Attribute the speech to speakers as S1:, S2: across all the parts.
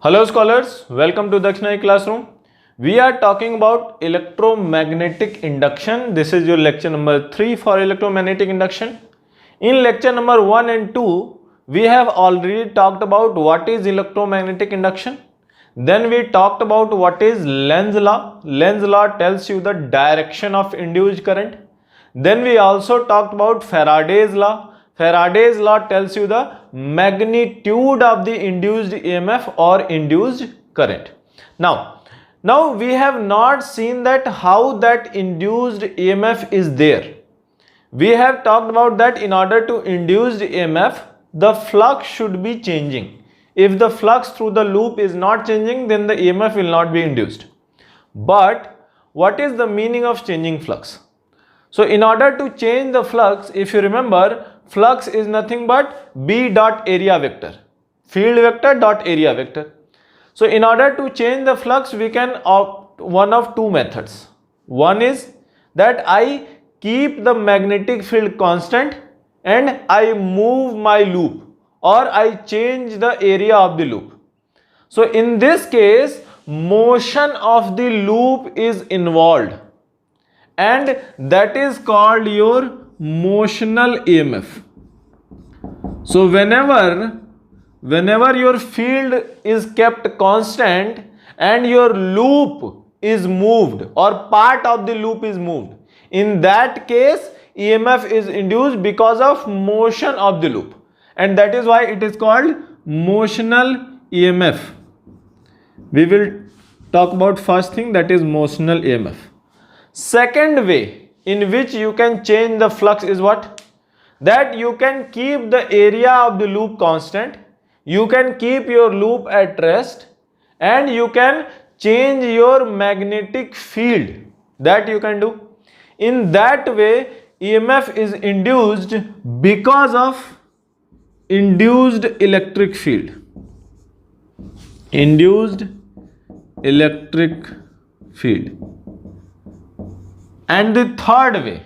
S1: Hello scholars, welcome to Dakshinai classroom. We are talking about electromagnetic induction. This is your lecture number 3 for electromagnetic induction. In lecture number 1 and 2, we have already talked about what is electromagnetic induction. Then we talked about what is Lenz law. Lenz law tells you the direction of induced current. Then we also talked about Faraday's law. Faraday's law tells you the magnitude of the induced EMF or induced current. Now we have not seen that how that induced EMF is there. We have talked about that in order to induce EMF, the flux should be changing. If the flux through the loop is not changing, then the EMF will not be induced. But what is the meaning of changing flux? So in order to change the flux, if you remember, flux is nothing but B dot area vector, field vector dot area vector. So in order to change the flux, we can opt one of two methods. One is that I keep the magnetic field constant and I move my loop, or I change the area of the loop. So in this case, motion of the loop is involved, and that is called your motional EMF. So whenever your field is kept constant and your loop is moved or part of the loop is moved, in that case EMF is induced because of motion of the loop, and that is why it is called motional EMF. We will talk about first thing, that is motional EMF. Second way in which you can change the flux is what? That you can keep the area of the loop constant, you can keep your loop at rest, and you can change your magnetic field. That you can do. In that way, EMF is induced because of induced electric field. Induced electric field. And the third way,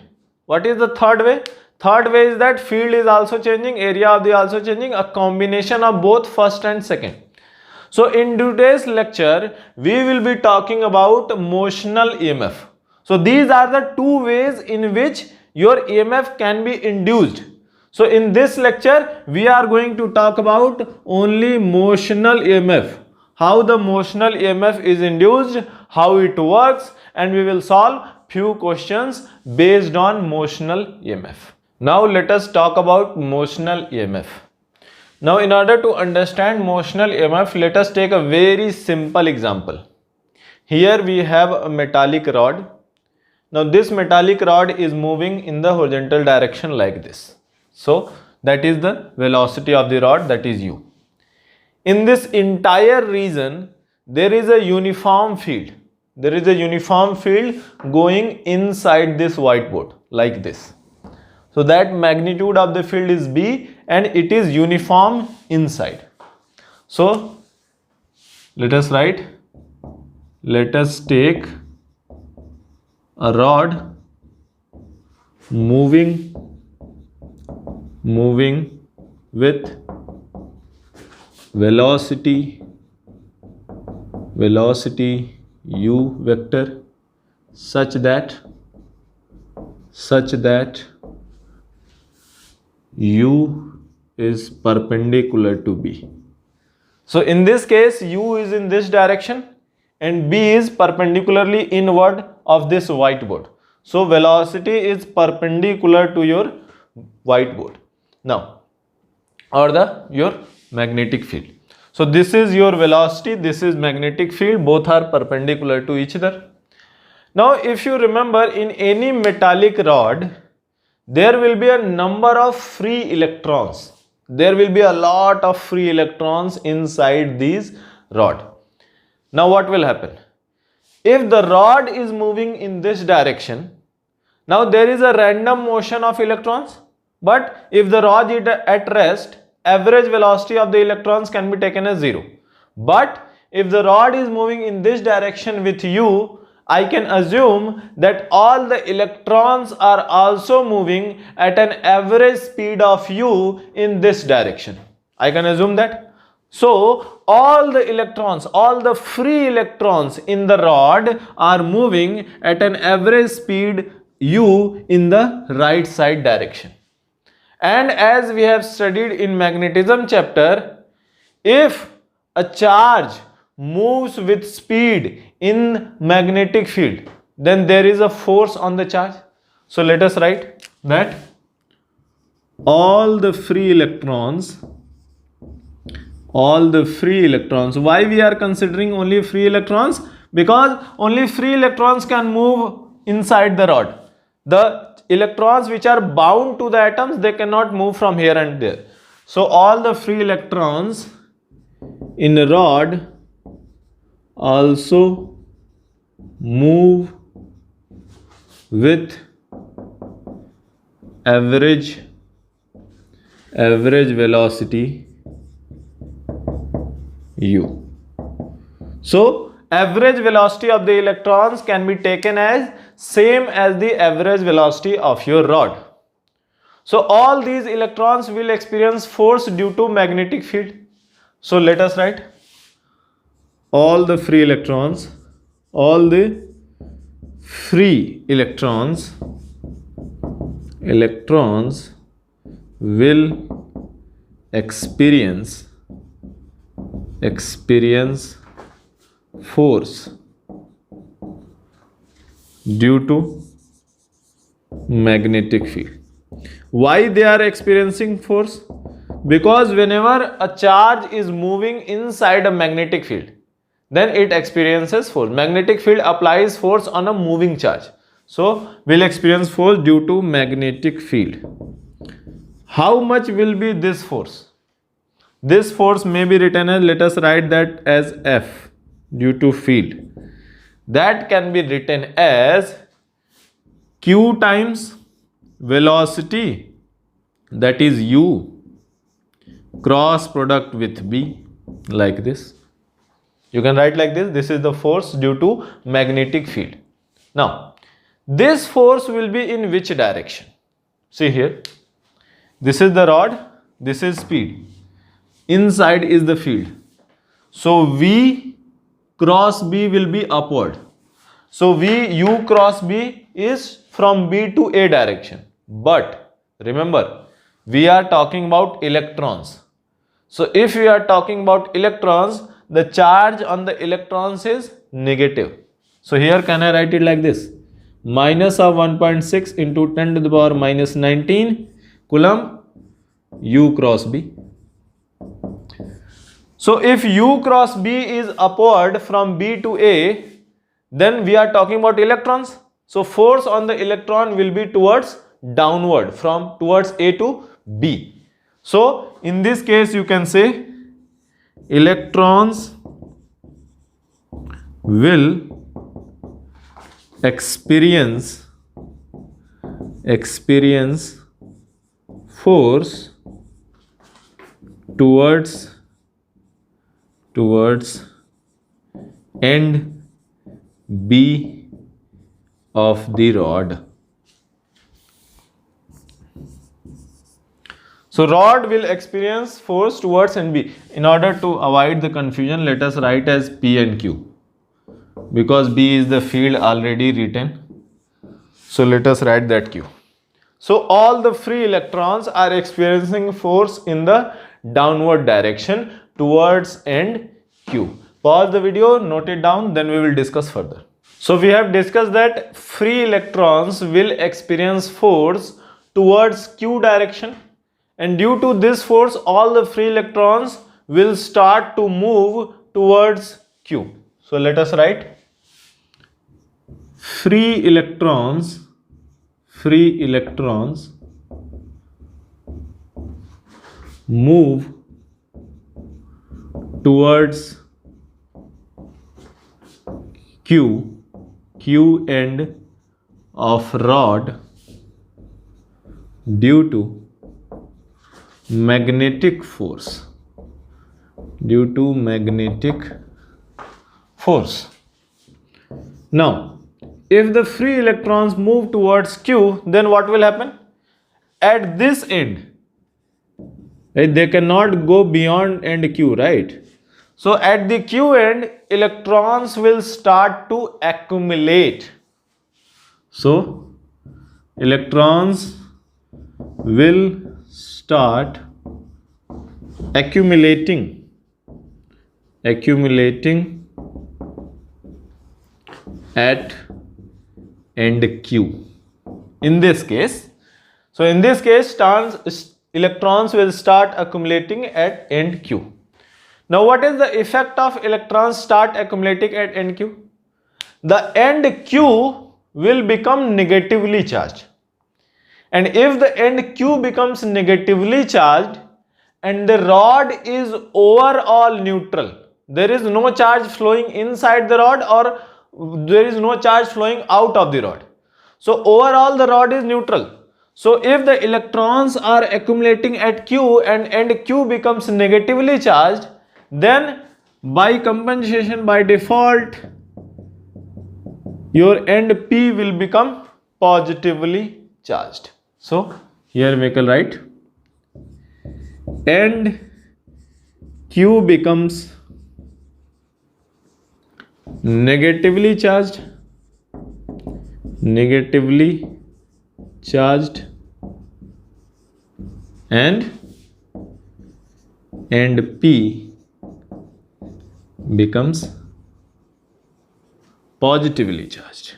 S1: what is the third way? Third way is that field is also changing, area of the also changing, a combination of both first and second. So in today's lecture, we will be talking about motional EMF. So these are the two ways in which your EMF can be induced. So in this lecture, we are going to talk about only motional EMF. How the motional EMF is induced, how it works, and we will solve few questions based on motional EMF. Now let us talk about motional EMF. Now in order to understand motional EMF, let us take a very simple example. Here we have a metallic rod. Now this metallic rod is moving in the horizontal direction like this. So that is the velocity of the rod, that is u. In this entire region, there is a uniform field. There is a uniform field going inside this whiteboard like this. So that magnitude of the field is B and it is uniform inside. So let us write, let us take a rod moving with velocity u vector such that u is perpendicular to B. So in this case, u is in this direction and B is perpendicularly inward of this whiteboard. So velocity is perpendicular to your whiteboard now, or your magnetic field. So this is your velocity, this is magnetic field, both are perpendicular to each other. Now if you remember, in any metallic rod, there will be a number of free electrons. There will be a lot of free electrons inside these rod. Now what will happen? If the rod is moving in this direction, now there is a random motion of electrons, but if the rod is at rest, average velocity of the electrons can be taken as 0. But if the rod is moving in this direction with u, I can assume that all the electrons are also moving at an average speed of u in this direction. I can assume that. So all the electrons, all the free electrons in the rod are moving at an average speed u in the right side direction. And as we have studied in magnetism chapter, if a charge moves with speed in magnetic field, then there is a force on the charge. So let us write that all the free electrons, why we are considering only free electrons? Because only free electrons can move inside the rod. The electrons which are bound to the atoms, they cannot move from here and there. So all the free electrons in a rod also move with average velocity u. So average velocity of the electrons can be taken as same as the average velocity of your rod. So all these electrons will experience force due to magnetic field. So let us write all the free electrons will experience force due to magnetic field. Why they are experiencing force? Because whenever a charge is moving inside a magnetic field, then it experiences force. Magnetic field applies force on a moving charge. So will experience force due to magnetic field. How much will be this force? This force may be written as, let us write that as F due to field. That can be written as Q times velocity, that is U, cross product with B, like this. You can write like this. This is the force due to magnetic field. Now, this force will be in which direction? See here. This is the rod. This is speed. Inside is the field. So V cross B will be upward. So U cross B is from B to A direction. But remember, we are talking about electrons. So if we are talking about electrons, the charge on the electrons is negative. So here can I write it like this? Minus of 1.6 into 10 to the power minus 19 coulomb U cross B. So if U cross B is upward from B to A, then we are talking about electrons. So force on the electron will be towards downward, from towards A to B. So in this case you can say electrons will experience force towards end B of the rod. So rod will experience force towards end B. In order to avoid the confusion, let us write as P and Q, because B is the field already written. So let us write that Q. So all the free electrons are experiencing force in the downward direction towards end Q. Pause the video, note it down, then we will discuss further. So we have discussed that free electrons will experience force towards Q direction, and due to this force all the free electrons will start to move towards Q. So let us write free electrons move towards Q end of rod due to magnetic force. Now, if the free electrons move towards Q, then what will happen? At this end, right? They cannot go beyond end Q, right? So at the Q end, electrons will start to accumulate. So electrons will start accumulating at end Q. In this case, electrons will start accumulating at end Q. Now, what is the effect of electrons start accumulating at end Q? The end Q will become negatively charged. And if the end Q becomes negatively charged and the rod is overall neutral, there is no charge flowing inside the rod or there is no charge flowing out of the rod. So overall the rod is neutral. So if the electrons are accumulating at Q and end Q becomes negatively charged, then by compensation, by default, your end P will become positively charged. So here we can write end Q becomes negatively charged and end P becomes positively charged.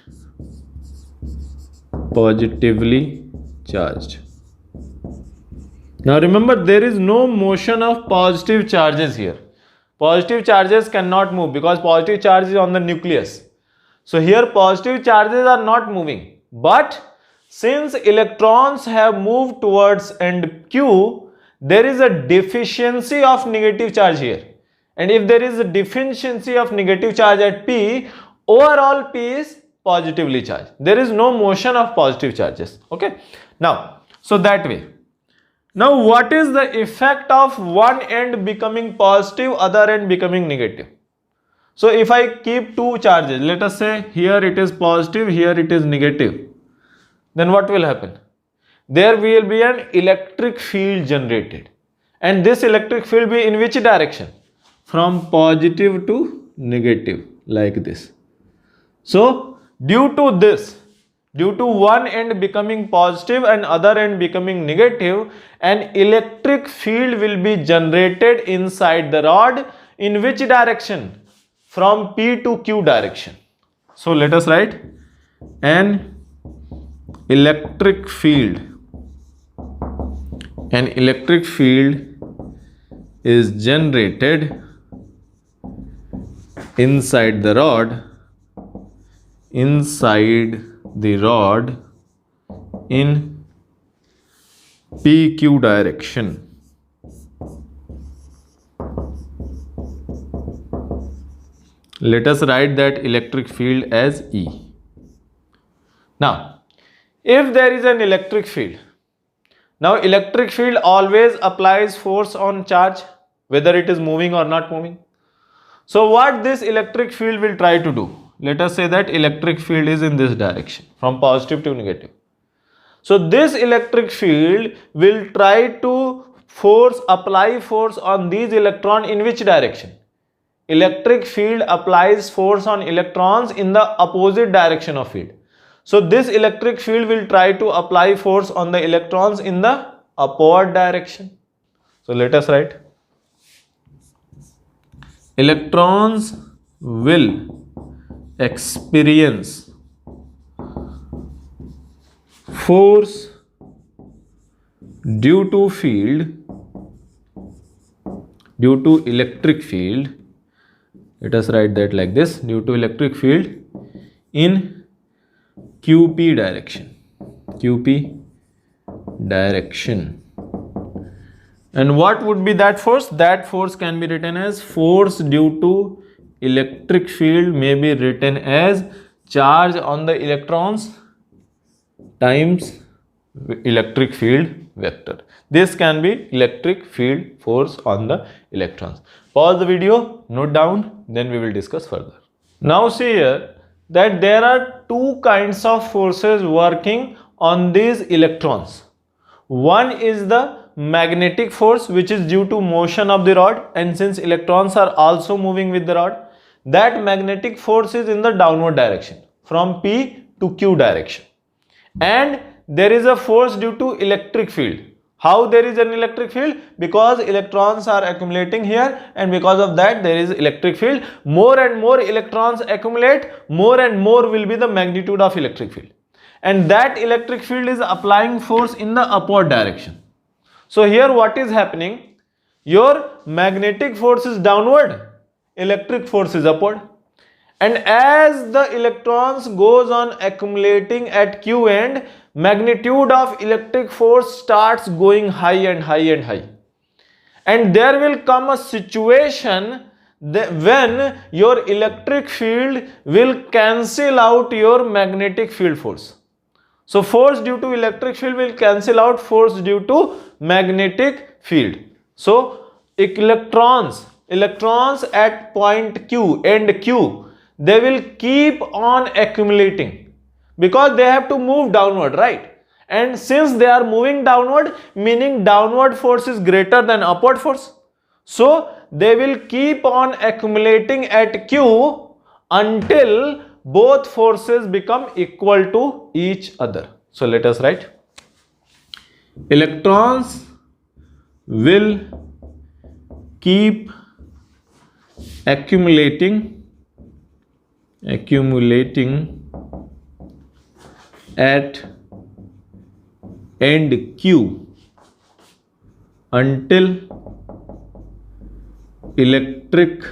S1: Now remember, there is no motion of positive charges here. Positive charges cannot move because positive charge is on the nucleus. So here positive charges are not moving. But since electrons have moved towards end Q, there is a deficiency of negative charge here. And if there is a deficiency of negative charge at P, overall P is positively charged. There is no motion of positive charges. Okay. Now, so that way. Now, what is the effect of one end becoming positive, other end becoming negative? So, if I keep two charges, let us say here it is positive, here it is negative, then what will happen? There will be an electric field generated. And this electric field will be in which direction? From positive to negative, like this. So, due to one end becoming positive and other end becoming negative, an electric field will be generated inside the rod. In which direction? From P to Q direction. So let us write an electric field. An electric field is generated inside the rod in PQ direction. Let us write that electric field as E. Now, if there is an electric field, now electric field always applies force on charge, whether it is moving or not moving. So what this electric field will try to do? Let us say that electric field is in this direction, from positive to negative. So this electric field will try to apply force on these electrons in which direction? Electric field applies force on electrons in the opposite direction of field. So this electric field will try to apply force on the electrons in the upward direction. So let us write. Electrons will experience force due to electric field. Let us write that like this, due to electric field in QP direction. And what would be that force? That force can be written as force due to electric field, may be written as charge on the electrons times electric field vector. This can be electric field force on the electrons. Pause the video, note down, then we will discuss further. Now see here that there are two kinds of forces working on these electrons. One is the magnetic force which is due to motion of the rod, and since electrons are also moving with the rod, that magnetic force is in the downward direction from P to Q direction. And there is a force due to electric field. How there is an electric field? Because electrons are accumulating here, and because of that there is electric field. More and more electrons accumulate, more and more will be the magnitude of electric field, and that electric field is applying force in the upward direction. So here what is happening? Your magnetic force is downward, electric force is upward, and as the electrons goes on accumulating at Q end, magnitude of electric force starts going high and high and high, and there will come a situation that when your electric field will cancel out your magnetic field force. So force due to electric field will cancel out force due to magnetic field. So electrons at point Q, end Q, they will keep on accumulating because they have to move downward, right? And since they are moving downward, meaning downward force is greater than upward force, so they will keep on accumulating at Q until both forces become equal to each other. So let us write, electrons will keep accumulating at end Q until electric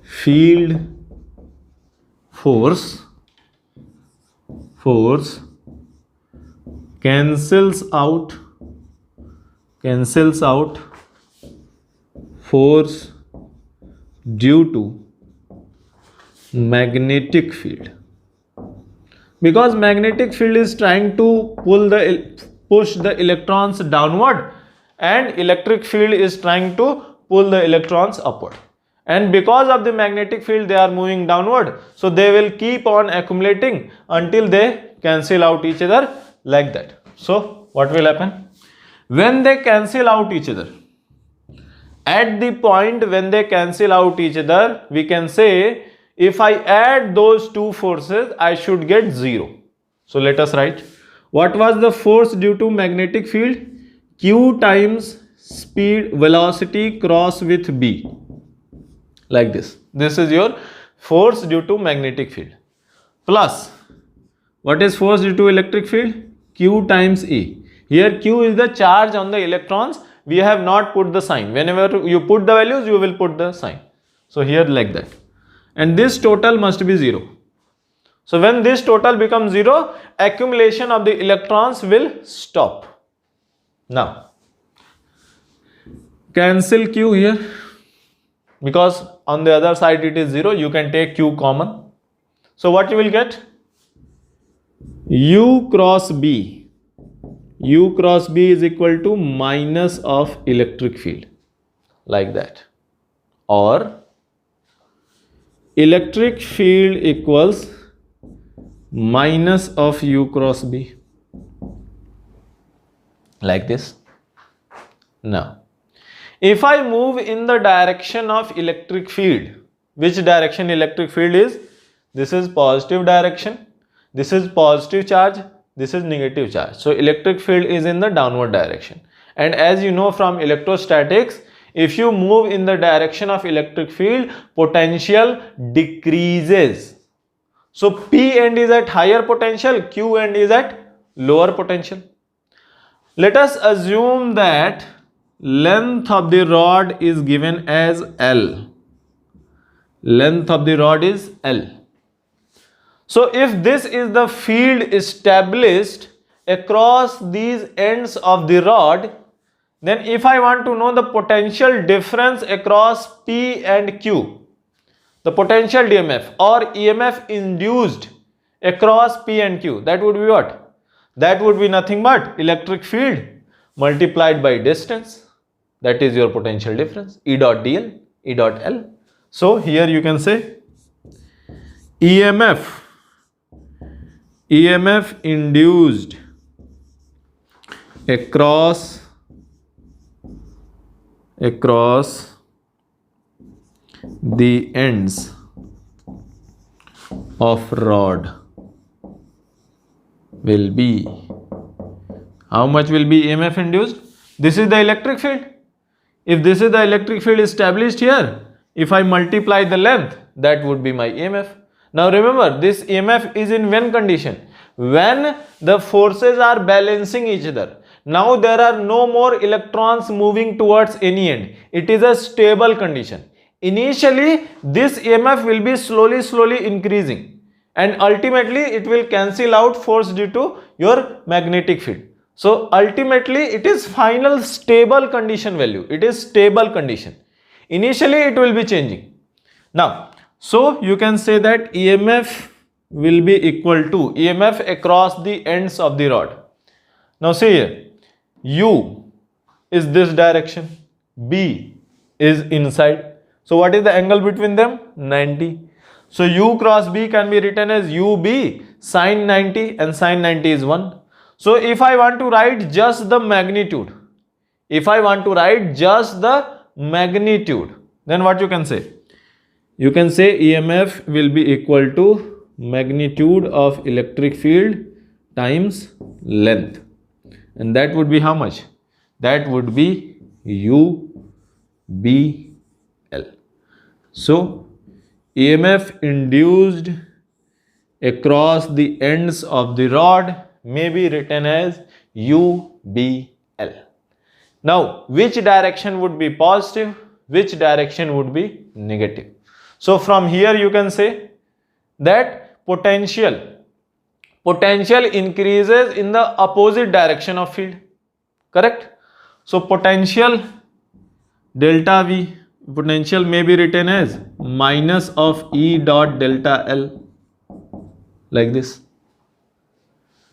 S1: field force cancels out force due to magnetic field, because magnetic field is trying to push the electrons downward, and electric field is trying to pull the electrons upward, and because of the magnetic field they are moving downward, so they will keep on accumulating until they cancel out each other, like that. So what will happen when they cancel out each other? At the point when they cancel out each other, we can say if I add those two forces, I should get 0. So let us write, what was the force due to magnetic field? Q times speed, velocity cross with B, like this. This is your force due to magnetic field, plus what is force due to electric field? Q times E. Here Q is the charge on the electrons. We have not put the sign. Whenever you put the values, you will put the sign. So here like that. And this total must be 0. So when this total becomes 0, accumulation of the electrons will stop. Now, cancel Q here, because on the other side it is 0. You can take Q common. So what you will get? U cross B. U cross B is equal to minus of electric field, like that. Or electric field equals minus of U cross B, like this. Now, if I move in the direction of electric field, which direction electric field is? This is positive direction, this is positive charge, this is negative charge. So electric field is in the downward direction. And as you know from electrostatics, if you move in the direction of electric field, potential decreases. So P end is at higher potential, Q end is at lower potential. Let us assume that length of the rod is given as L. Length of the rod is L. So if this is the field established across these ends of the rod, then if I want to know the potential difference across P and Q, the potential DMF or EMF induced across P and Q, that would be what? That would be nothing but electric field multiplied by distance. That is your potential difference, E dot dl, E dot L. So here you can say EMF induced across the ends of rod will be, how much will be EMF induced? This is the electric field. If this is the electric field established here, if I multiply the length, that would be my EMF. Now remember, this EMF is in when condition? When the forces are balancing each other. Now there are no more electrons moving towards any end. It is a stable condition. Initially, this EMF will be slowly increasing, and ultimately it will cancel out force due to your magnetic field. So ultimately it is final stable condition value. It is stable condition. Initially it will be changing. Now, so you can say that EMF will be equal to EMF across the ends of the rod. Now see here, U is this direction, B is inside. So what is the angle between them? 90. So U cross B can be written as UB sine 90, and sine 90 is 1. So if I want to write just the magnitude, then what you can say? You can say EMF will be equal to magnitude of electric field times length. And that would be how much? That would be UBL. So EMF induced across the ends of the rod may be written as UBL. Now, which direction would be positive? Which direction would be negative? So from here you can say that potential increases in the opposite direction of field. Correct? So potential delta V, potential may be written as minus of E dot delta L, like this.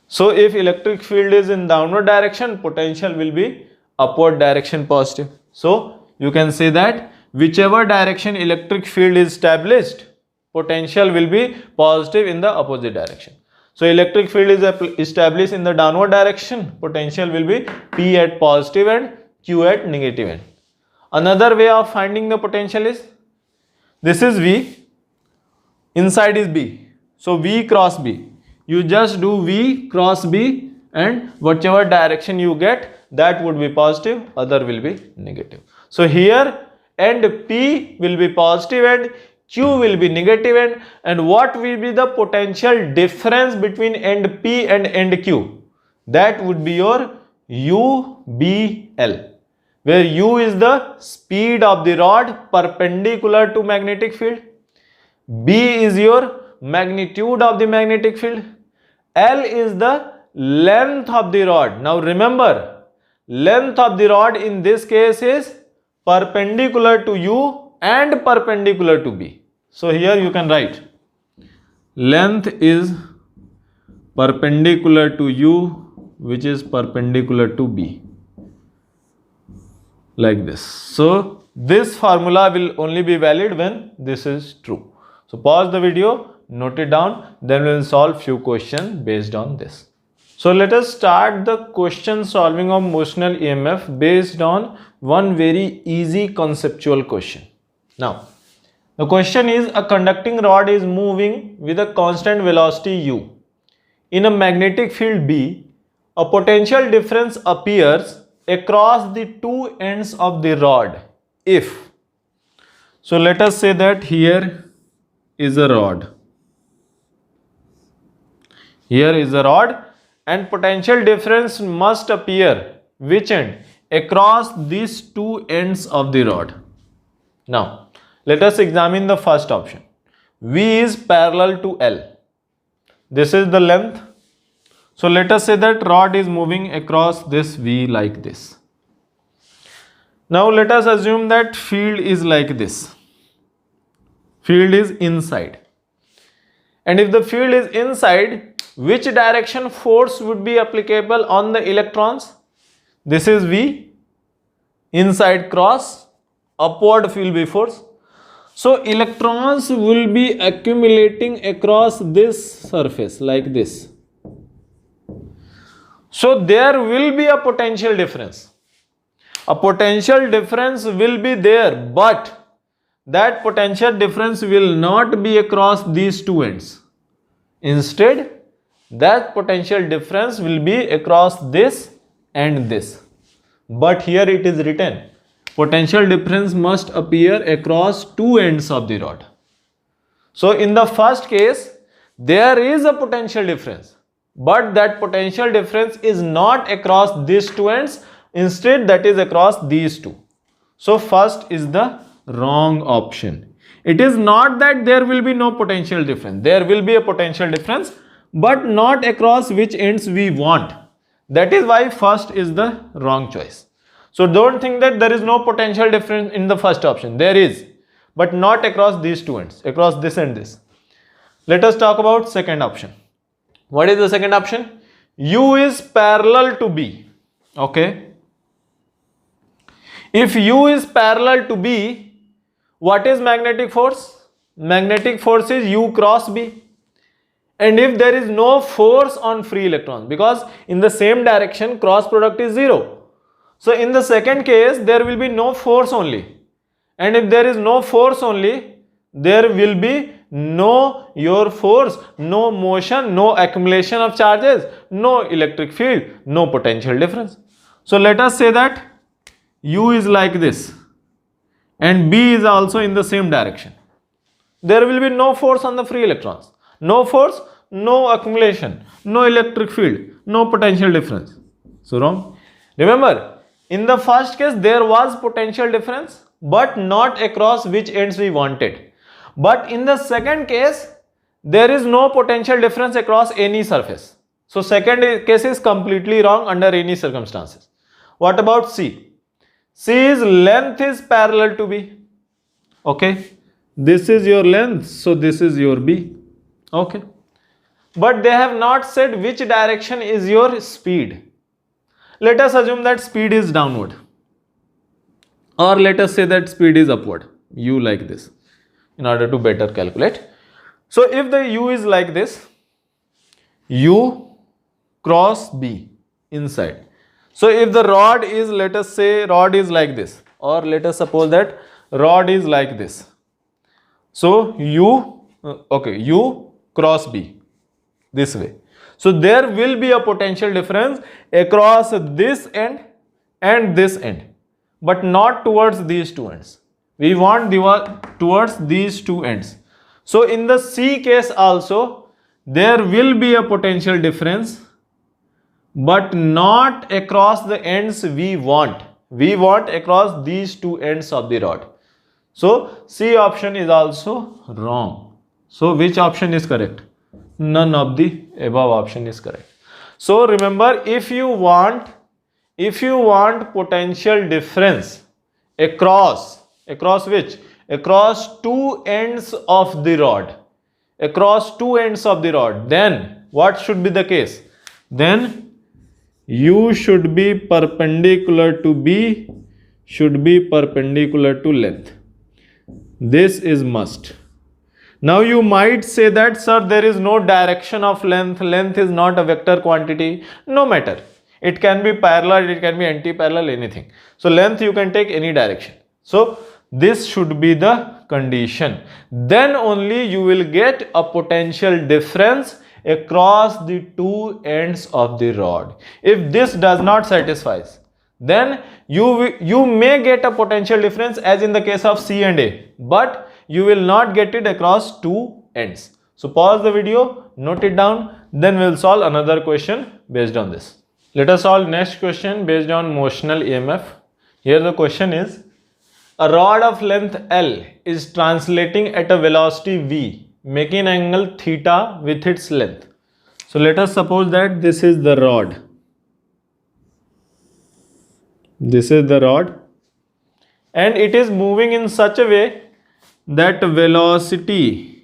S1: So if electric field is in downward direction, potential will be upward direction positive. So you can say that whichever direction electric field is established, potential will be positive in the opposite direction. So electric field is established in the downward direction, potential will be P at positive and Q at negative end. Another way of finding the potential is, this is V, inside is B. So V cross B. You just do V cross B, and whichever direction you get, that would be positive, other will be negative. So here end P will be positive end, Q will be negative end, and what will be the potential difference between end P and end Q? That would be your UBL, where U is the speed of the rod perpendicular to magnetic field, B is your magnitude of the magnetic field, L is the length of the rod. Now remember, length of the rod in this case is perpendicular to U and perpendicular to B. So here you can write length is perpendicular to U, which is perpendicular to B, like this. So this formula will only be valid when this is true. So pause the video, note it down, then we will solve few questions based on this. So let us start the question solving of motional EMF based on one very easy conceptual question. Now, the question is, a conducting rod is moving with a constant velocity U. In a magnetic field B, a potential difference appears across the two ends of the rod if. So let us say that here is a rod. Here is a rod, and potential difference must appear which end? Across these two ends of the rod. Now let us examine the first option. V is parallel to L. This is the length. So let us say that rod is moving across this V like this. Now let us assume that field is like this. Field is inside. And if the field is inside, which direction force would be applicable on the electrons? This is V, inside cross, upward will be force. So electrons will be accumulating across this surface like this. So there will be a potential difference. A potential difference will be there, but that potential difference will not be across these two ends. Instead, that potential difference will be across this and this. But here it is written, potential difference must appear across two ends of the rod. So in the first case, there is a potential difference, but that potential difference is not across these two ends. Instead, that is across these two. So first is the wrong option. It is not that there will be no potential difference. There will be a potential difference, but not across which ends we want. That is why first is the wrong choice. So don't think that there is no potential difference in the first option. There is, but not across these two ends, across this and this. Let us talk about second option. What is the second option? U is parallel to B. Okay. If U is parallel to B, what is magnetic force? Magnetic force is U cross B. And if there is no force on free electrons, because in the same direction cross product is 0. So in the second case, there will be no force only. And if there is no force only, there will be no your force, no motion, no accumulation of charges, no electric field, no potential difference. So let us say that U is like this and B is also in the same direction. There will be no force on the free electrons. No force, no accumulation, no electric field, no potential difference. So wrong. Remember, in the first case there was potential difference, but not across which ends we wanted. But in the second case, there is no potential difference across any surface. So second case is completely wrong under any circumstances. What about C? C's length is parallel to B. Okay. This is your length, so this is your B. Okay. But they have not said which direction is your speed. Let us assume that speed is downward. Or let us say that speed is upward. U like this, in order to better calculate. So if the U is like this, U cross B inside. So if the rod is, let us say rod is like this, or let us suppose that rod is like this. So U cross B this way. So there will be a potential difference across this end and this end, but not towards these two ends. We want towards these two ends. So in the C case also, there will be a potential difference, but not across the ends we want. We want across these two ends of the rod. So C option is also wrong. So which option is correct? None of the above option is correct. So remember, if you want potential difference across which? Across two ends of the rod. Across two ends of the rod. Then what should be the case? Then U should be perpendicular to B, should be perpendicular to length. This is must. Now you might say that, sir, there is no direction of length. Length is not a vector quantity. No matter. It can be parallel, it can be anti-parallel, anything. So length you can take any direction. So this should be the condition. Then only you will get a potential difference across the two ends of the rod. If this does not satisfy, then you may get a potential difference as in the case of C and A, but you will not get it across two ends. So pause the video, note it down, then we will solve another question based on this. Let us solve next question based on motional EMF. Here the question is, a rod of length L is translating at a velocity V, making an angle theta with its length. So let us suppose that this is the rod. This is the rod, and it is moving in such a way that velocity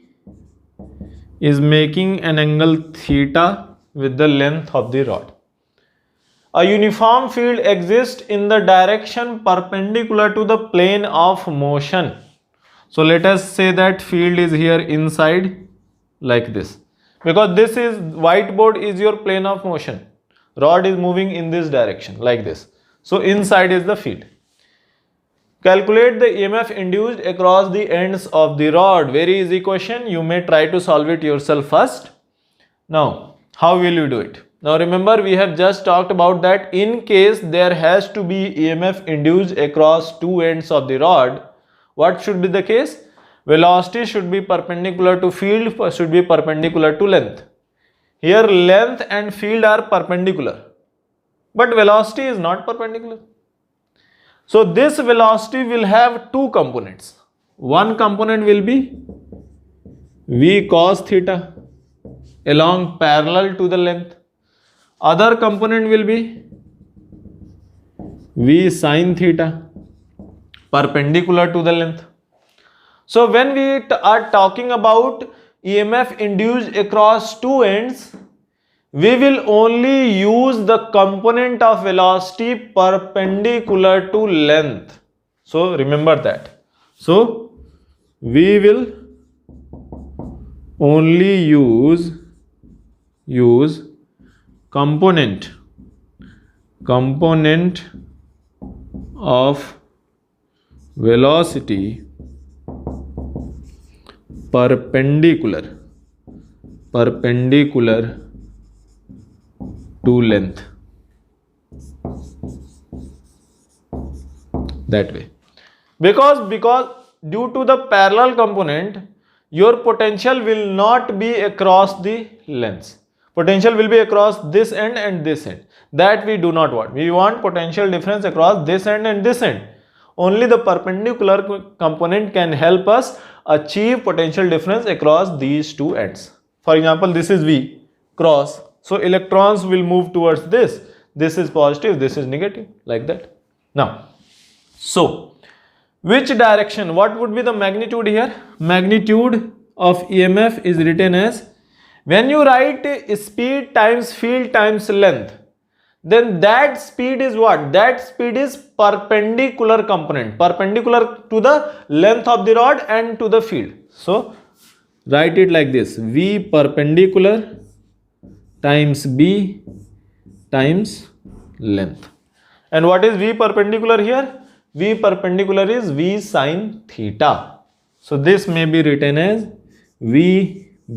S1: is making an angle theta with the length of the rod. A uniform field exists in the direction perpendicular to the plane of motion. So let us say that field is here inside like this, because this is whiteboard is your plane of motion. Rod is moving in this direction like this. So inside is the field. Calculate the EMF induced across the ends of the rod. Very easy question. You may try to solve it yourself first. Now, how will you do it? Now remember, we have just talked about that in case there has to be EMF induced across two ends of the rod, what should be the case? Velocity should be perpendicular to field, should be perpendicular to length. Here length and field are perpendicular, but velocity is not perpendicular. So this velocity will have two components. One component will be v cos theta along parallel to the length. Other component will be v sin theta perpendicular to the length. So when we are talking about EMF induced across two ends, we will only use the component of velocity perpendicular to length. So remember that. So we will only use component of velocity perpendicular to length, that way. Because due to the parallel component, your potential will not be across the lengths. Potential will be across this end and this end. That we do not want. We want potential difference across this end and this end. Only the perpendicular component can help us achieve potential difference across these two ends. For example, this is V cross. So electrons will move towards this. This is positive, this is negative, like that. Now, so which direction? What would be the magnitude here? Magnitude of EMF is written as, when you write speed times field times length, then that speed is what? That speed is perpendicular component, perpendicular to the length of the rod and to the field. So write it like this: V perpendicular times B times length. And what is V perpendicular here? V perpendicular is V sin theta. So this may be written as VBL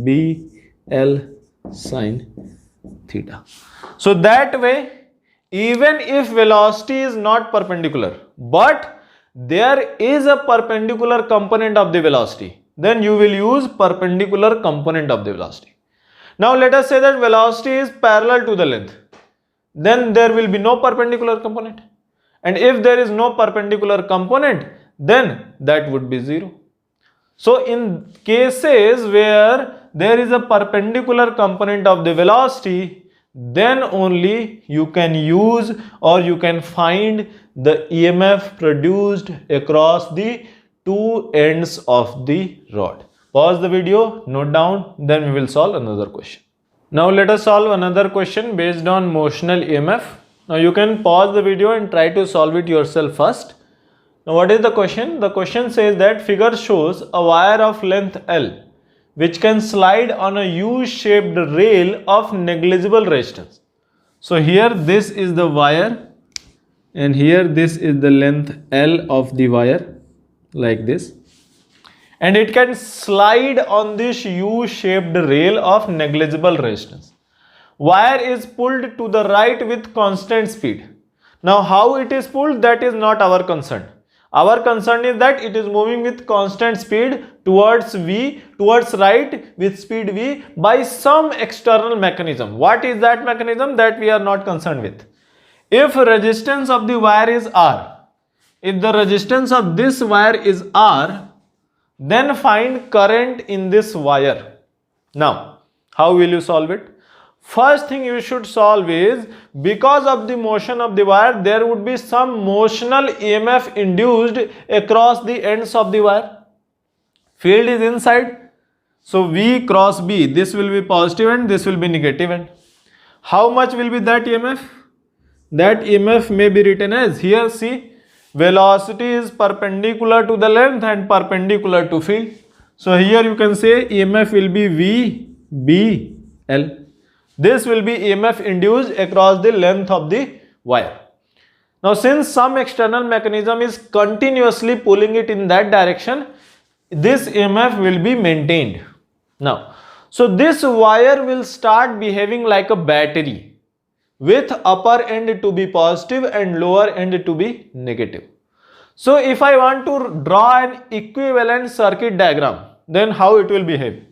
S1: sin theta. So that way, even if velocity is not perpendicular, but there is a perpendicular component of the velocity, then you will use perpendicular component of the velocity. Now let us say that velocity is parallel to the length. Then there will be no perpendicular component. And if there is no perpendicular component, then that would be 0. So in cases where there is a perpendicular component of the velocity, then only you can use or you can find the EMF produced across the two ends of the rod. Pause the video, note down, then we will solve another question. Now let us solve another question based on motional EMF. Now you can pause the video and try to solve it yourself first. Now what is the question? The question says that figure shows a wire of length L which can slide on a U-shaped rail of negligible resistance. So here this is the wire and here this is the length L of the wire, like this. And it can slide on this U-shaped rail of negligible resistance. Wire is pulled to the right with constant speed. Now how it is pulled, that is not our concern. Our concern is that it is moving with constant speed towards V, towards right with speed V by some external mechanism. What is that mechanism? That we are not concerned with. If resistance of the wire is R, if the resistance of this wire is R, then find current in this wire. Now, how will you solve it? First thing you should solve is, because of the motion of the wire, there would be some motional EMF induced across the ends of the wire. Field is inside. So V cross B, this will be positive and this will be negative end. How much will be that EMF? That EMF may be written as, here see, velocity is perpendicular to the length and perpendicular to field. So here you can say EMF will be VBL. This will be EMF induced across the length of the wire. Now since some external mechanism is continuously pulling it in that direction, this EMF will be maintained. Now, so this wire will start behaving like a battery with upper end to be positive and lower end to be negative. So if I want to draw an equivalent circuit diagram, then how it will behave?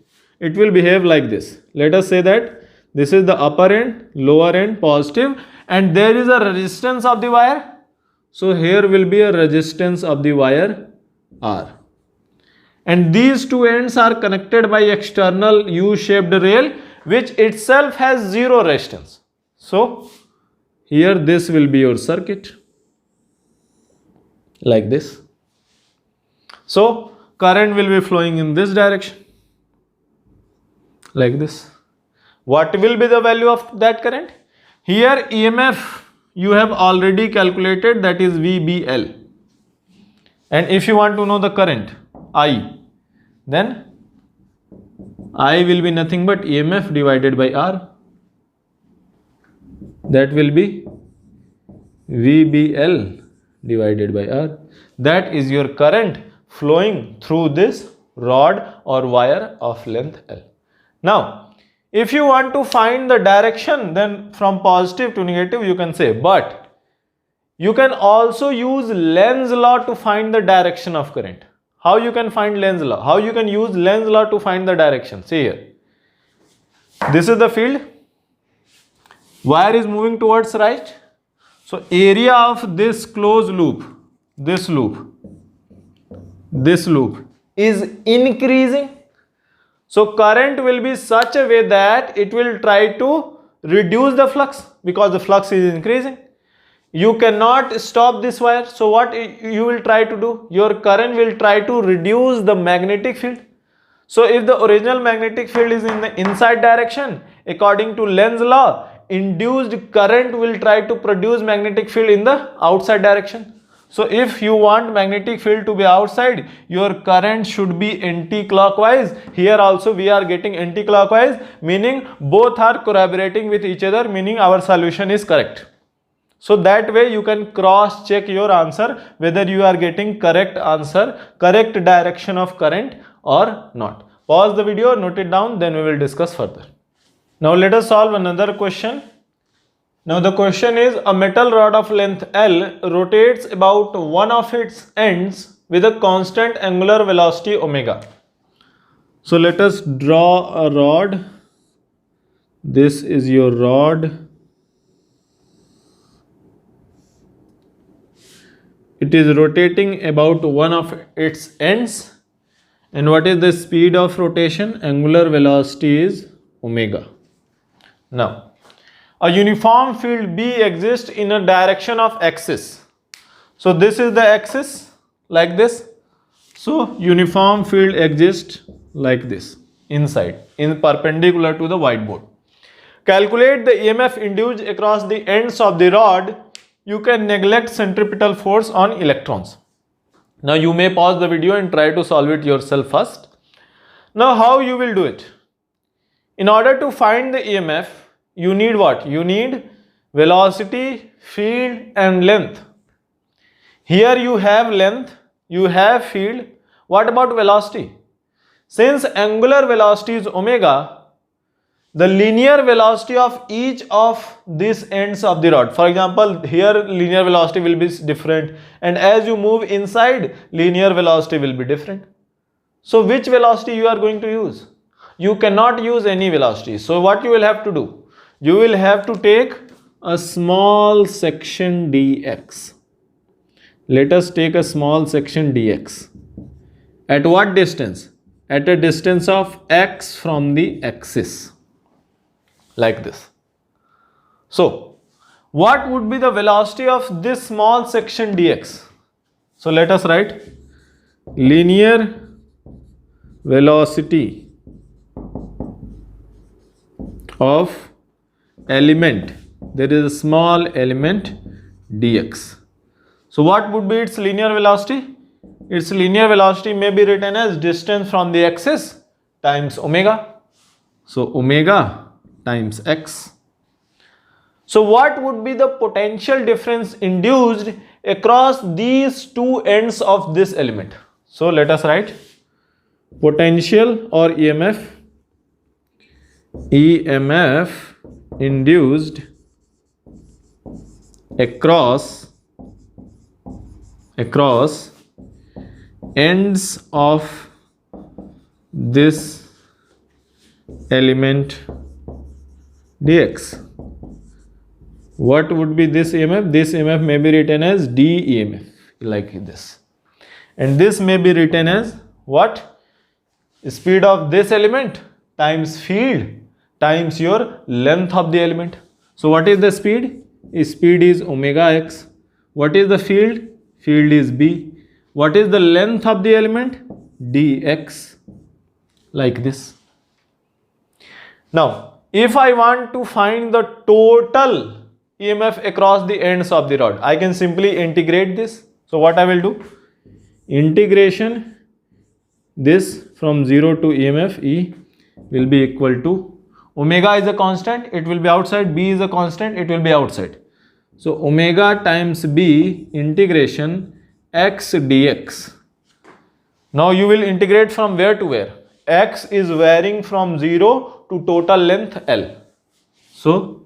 S1: It will behave like this. Let us say that this is the upper end, lower end positive, and there is a resistance of the wire. So here will be a resistance of the wire R. And these two ends are connected by external U-shaped rail, which itself has zero resistance. So here this will be your circuit like this. So current will be flowing in this direction like this. What will be the value of that current? Here EMF you have already calculated, that is VBL. And if you want to know the current I, then I will be nothing but EMF divided by R. That will be VBL divided by R. That is your current flowing through this rod or wire of length L. Now, if you want to find the direction, then from positive to negative you can say, but you can also use Lenz law to find the direction of current. How you can find Lenz law? How you can use Lenz law to find the direction? See here. This is the field. Wire is moving towards right. So area of this closed loop, this loop is increasing. So current will be such a way that it will try to reduce the flux because the flux is increasing. You cannot stop this wire. So what you will try to do? Your current will try to reduce the magnetic field. So if the original magnetic field is in the inside direction, according to Lenz law, induced current will try to produce magnetic field in the outside direction. So if you want magnetic field to be outside, your current should be anti-clockwise. Here also we are getting anti-clockwise, meaning both are collaborating with each other, meaning our solution is correct. So that way you can cross check your answer whether you are getting correct answer, correct direction of current or not. Pause the video, note it down, then we will discuss further. Now let us solve another question. Now the question is, a metal rod of length L rotates about one of its ends with a constant angular velocity omega. So let us draw a rod. This is your rod. It is rotating about one of its ends. And what is the speed of rotation? Angular velocity is omega. Now, a uniform field B exists in a direction of axis. So this is the axis like this. So uniform field exists like this inside, in perpendicular to the whiteboard. Calculate the EMF induced across the ends of the rod. You can neglect centripetal force on electrons. Now you may pause the video and try to solve it yourself first. Now how you will do it? In order to find the EMF, you need what? You need velocity, field and length. Here you have length, you have field. What about velocity? Since angular velocity is omega, the linear velocity of each of these ends of the rod. For example, here linear velocity will be different, and as you move inside, linear velocity will be different. So which velocity you are going to use? You cannot use any velocity. So what you will have to do? You will have to take a small section dx. Let us take a small section dx. At what distance? At a distance of x from the axis. Like this. So, what would be the velocity of this small section dx? So, let us write linear velocity of element. There is a small element dx. So, what would be its linear velocity? Its linear velocity may be written as distance from the axis times omega. So, omega times x. So what would be the potential difference induced across these two ends of this element? So let us write potential or EMF induced across ends of this element dx. What would be this EMF? This EMF may be written as d EMF, like this, and this may be written as what? Speed of this element times field times your length of the element. So what is the speed? Speed is omega x. What is the field? Field is b. What is the length of the element? dx, like this. Now if I want to find the total EMF across the ends of the rod, I can simply integrate this. So what I will do? Integration this from 0 to EMF E will be equal to, omega is a constant, it will be outside, b is a constant, it will be outside. So omega times b integration x dx. Now you will integrate from where to where? X is varying from 0 to total length L. So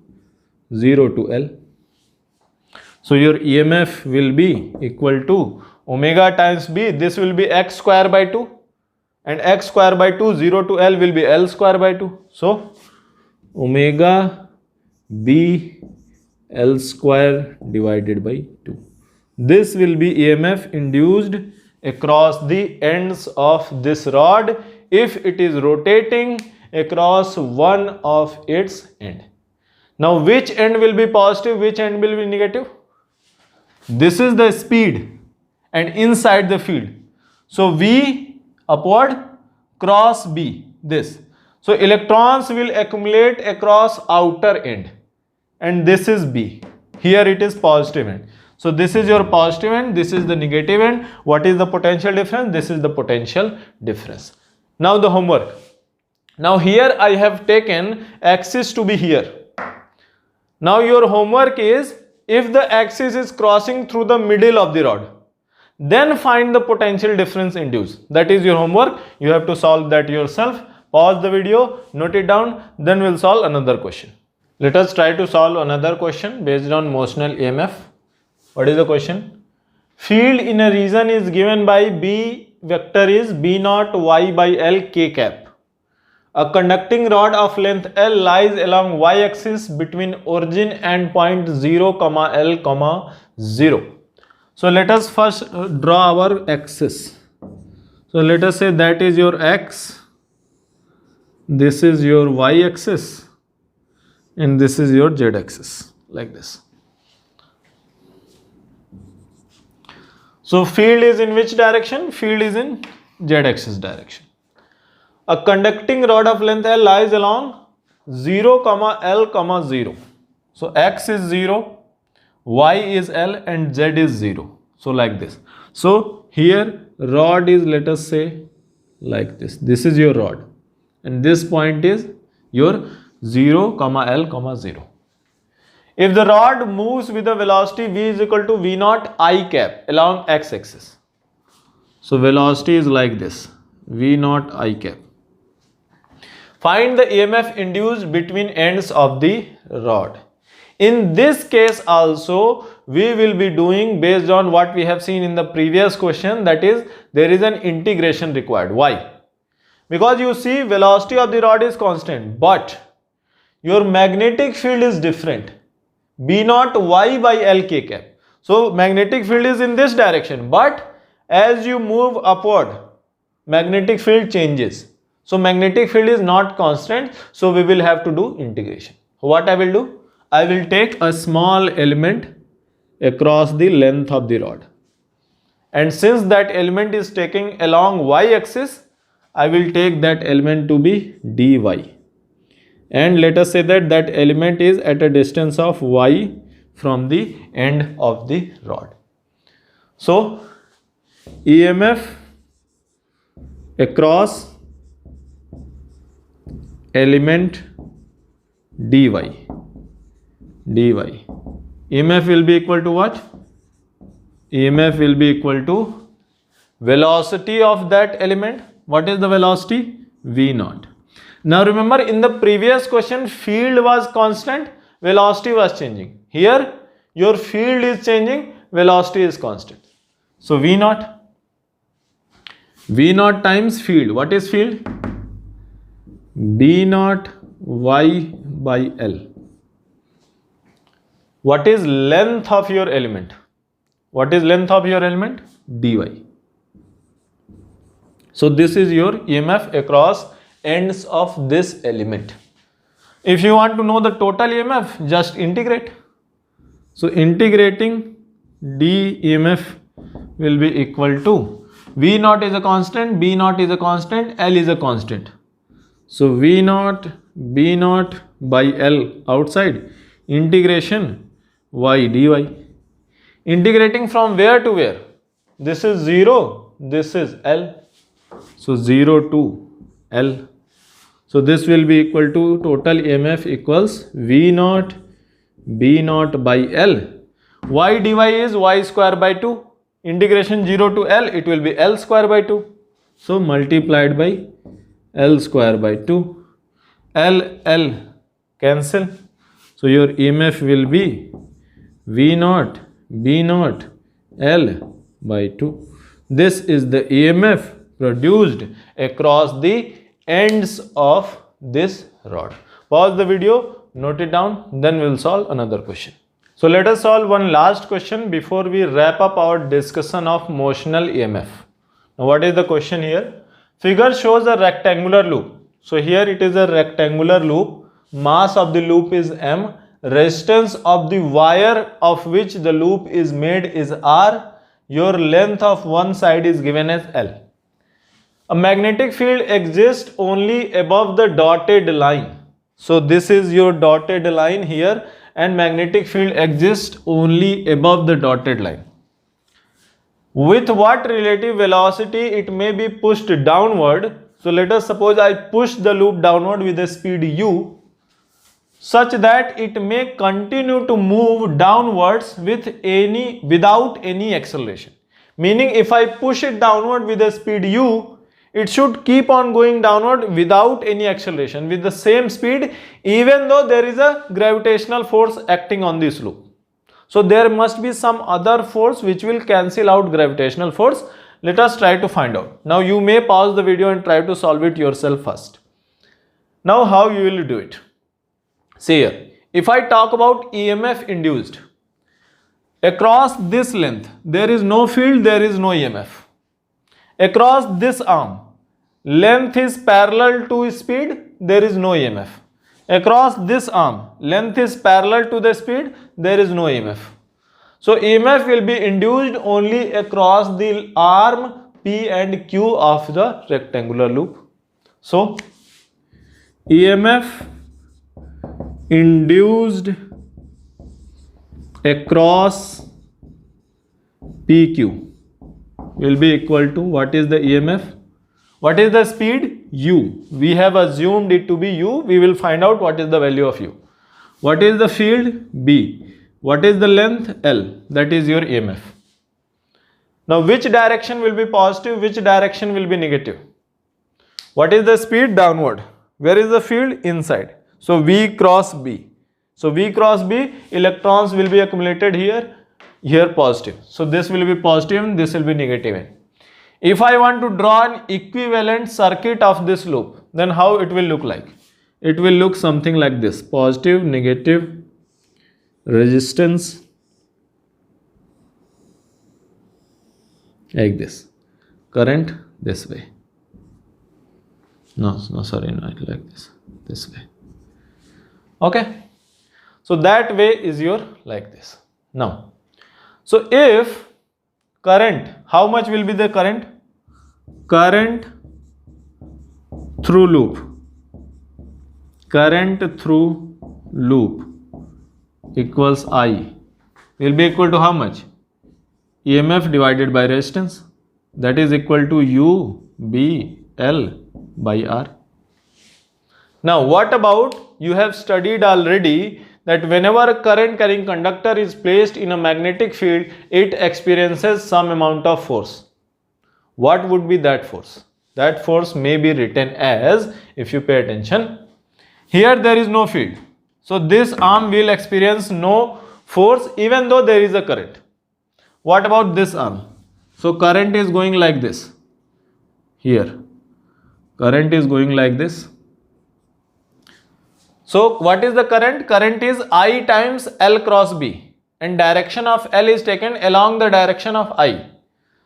S1: 0 to L. So your EMF will be equal to omega times b, this will be x square by 2, and x square by 2, 0 to L will be L square by 2. So omega b L square divided by 2. This will be EMF induced across the ends of this rod if it is rotating across one of its end. Now which end will be positive, which end will be negative? This is the speed and inside the field. So V upward, cross B, this. So electrons will accumulate across outer end, and this is B. Here it is positive end. So this is your positive end, this is the negative end. What is the potential difference? This is the potential difference. Now the homework. Now here I have taken axis to be here. Now your homework is, if the axis is crossing through the middle of the rod, then find the potential difference induced. That is your homework. You have to solve that yourself. Pause the video, note it down, then we'll solve another question. Let us try to solve another question based on motional EMF. What is the question? Field in a region is given by B vector is B naught y by L k cap. A conducting rod of length L lies along y-axis between origin and point 0, L, 0. So let us first draw our axis. So let us say that is your x, this is your y-axis, and this is your z-axis, like this. So field is in which direction? Field is in z-axis direction. A conducting rod of length L lies along 0, L, 0. So x is 0, y is L, and z is 0. So like this. So here rod is, let us say, like this. This is your rod, and this point is your 0, L, 0. If the rod moves with a velocity v is equal to v naught I cap along x-axis. So velocity is like this, v naught I cap. Find the EMF induced between ends of the rod. In this case also, we will be doing based on what we have seen in the previous question, that is, there is an integration required. Why? Because you see, velocity of the rod is constant, but your magnetic field is different. B naught y by L k cap. So magnetic field is in this direction, but as you move upward, magnetic field changes. So magnetic field is not constant, so we will have to do integration. What I will do? I will take a small element across the length of the rod, and since that element is taking along y-axis, I will take that element to be dy, and let us say that that element is at a distance of y from the end of the rod. So EMF across element dy. EMF will be equal to what? EMF will be equal to velocity of that element. What is the velocity? V naught. Now remember, in the previous question field was constant, velocity was changing. Here your field is changing, velocity is constant. So V naught times field. What is field? B naught y by L. What is length of your element? What is length of your element? dy. So this is your EMF across ends of this element. If you want to know the total EMF, just integrate. So integrating d EMF will be equal to V naught is a constant, B naught is a constant, L is a constant. So V naught, B naught by L outside, integration y dy. Integrating from where to where? This is 0, this is L. So 0 to L. So this will be equal to total EMF equals V naught, B naught by L. Y dy is y square by 2. Integration 0 to L, it will be L square by 2. So multiplied by L square by 2. L cancel. So your EMF will be V naught, B naught, L by 2. This is the EMF produced across the ends of this rod. Pause the video, note it down, then we will solve another question. So let us solve one last question before we wrap up our discussion of motional EMF. Now what is the question here? Figure shows a rectangular loop. So here it is a rectangular loop. Mass of the loop is m. Resistance of the wire of which the loop is made is r. Your length of one side is given as L. A magnetic field exists only above the dotted line. So this is your dotted line here, and magnetic field exists only above the dotted line. With what relative velocity it may be pushed downward? So let us suppose I push the loop downward with a speed u such that it may continue to move downwards without any acceleration. Meaning if I push it downward with a speed u, it should keep on going downward without any acceleration, with the same speed, even though there is a gravitational force acting on this loop. So there must be some other force which will cancel out gravitational force. Let us try to find out. Now you may pause the video and try to solve it yourself first. Now how you will do it? See here, if I talk about EMF induced, across this length, there is no field, there is no EMF. Across this arm, length is parallel to speed, there is no EMF. Across this arm, length is parallel to the speed, there is no EMF. So EMF will be induced only across the arm P and Q of the rectangular loop. So EMF induced across PQ will be equal to, what is the EMF? What is the speed? U. We have assumed it to be U. We will find out what is the value of U. What is the field? B. What is the length? L. That is your EMF. Now which direction will be positive? Which direction will be negative? What is the speed? Downward. Where is the field? Inside. So V cross B. So V cross B, electrons will be accumulated here positive. So this will be positive and this will be negative. If I want to draw an equivalent circuit of this loop, then how it will look like? It will look something like this: positive, negative, resistance, like this, current this way. No, sorry, not like this way. Okay, so that way is your like this. Now, so if current, how much will be the current? Current through loop. Current through loop equals I will be equal to how much? EMF divided by resistance, that is equal to U B L by R. Now what about you have studied already that whenever a current carrying conductor is placed in a magnetic field, it experiences some amount of force. What would be that force? That force may be written as, if you pay attention, here there is no field. So this arm will experience no force even though there is a current. What about this arm? So current is going like this. Here, current is going like this. So what is the current? Current is I times L cross B, and direction of L is taken along the direction of I.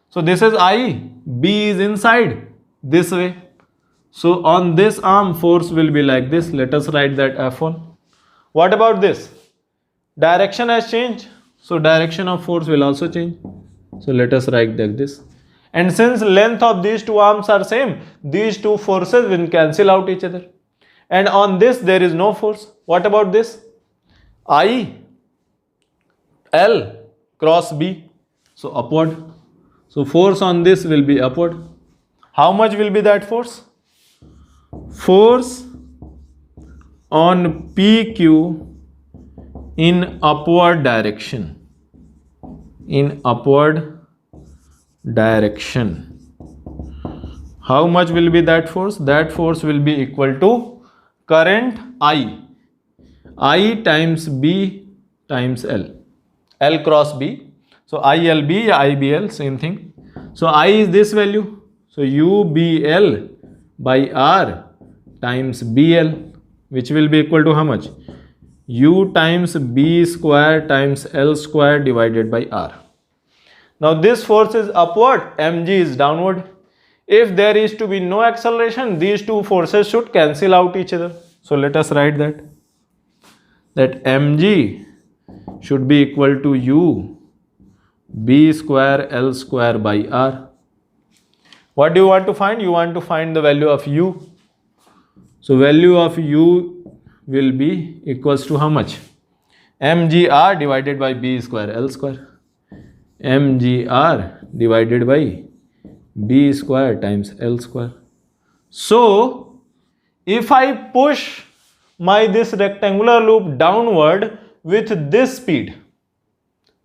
S1: So this is I, B is inside this way. So on this arm force will be like this. Let us write that F1. What about this? Direction has changed. So direction of force will also change. So let us write like this. And since length of these two arms are same, these two forces will cancel out each other. And on this there is no force. What about this? I, L cross B. So upward. So force on this will be upward. How much will be that force? Force on PQ in upward direction. In upward direction. How much will be that force? That force will be equal to current I times B times L. L cross B. So ILB, IBL, same thing. So I is this value. So UBL by R times BL, which will be equal to how much? U times B square times L square divided by R. Now this force is upward, mg is downward. If there is to be no acceleration, these two forces should cancel out each other. So let us write that mg should be equal to U B square L square by R. What do you want to find? You want to find the value of U. So value of U will be equals to how much? mgr divided by B square L square. mgr divided by B square times L square. So if I push this rectangular loop downward with this speed,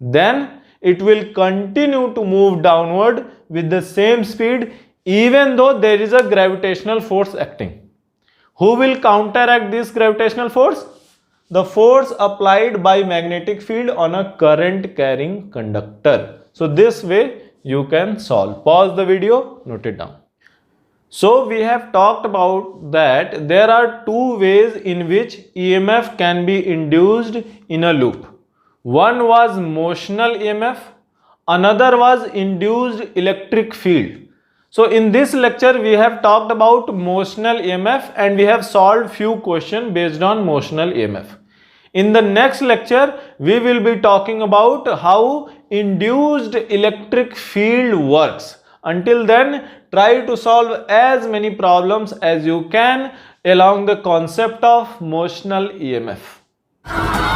S1: then it will continue to move downward with the same speed even though there is a gravitational force acting. Who will counteract this gravitational force? The force applied by magnetic field on a current carrying conductor. So this way you can solve. Pause the video, note it down. So we have talked about that there are two ways in which EMF can be induced in a loop. One was motional EMF, another was induced electric field. So in this lecture we have talked about motional EMF and we have solved few questions based on motional EMF. In the next lecture we will be talking about how induced electric field works. Until then, try to solve as many problems as you can along the concept of motional EMF.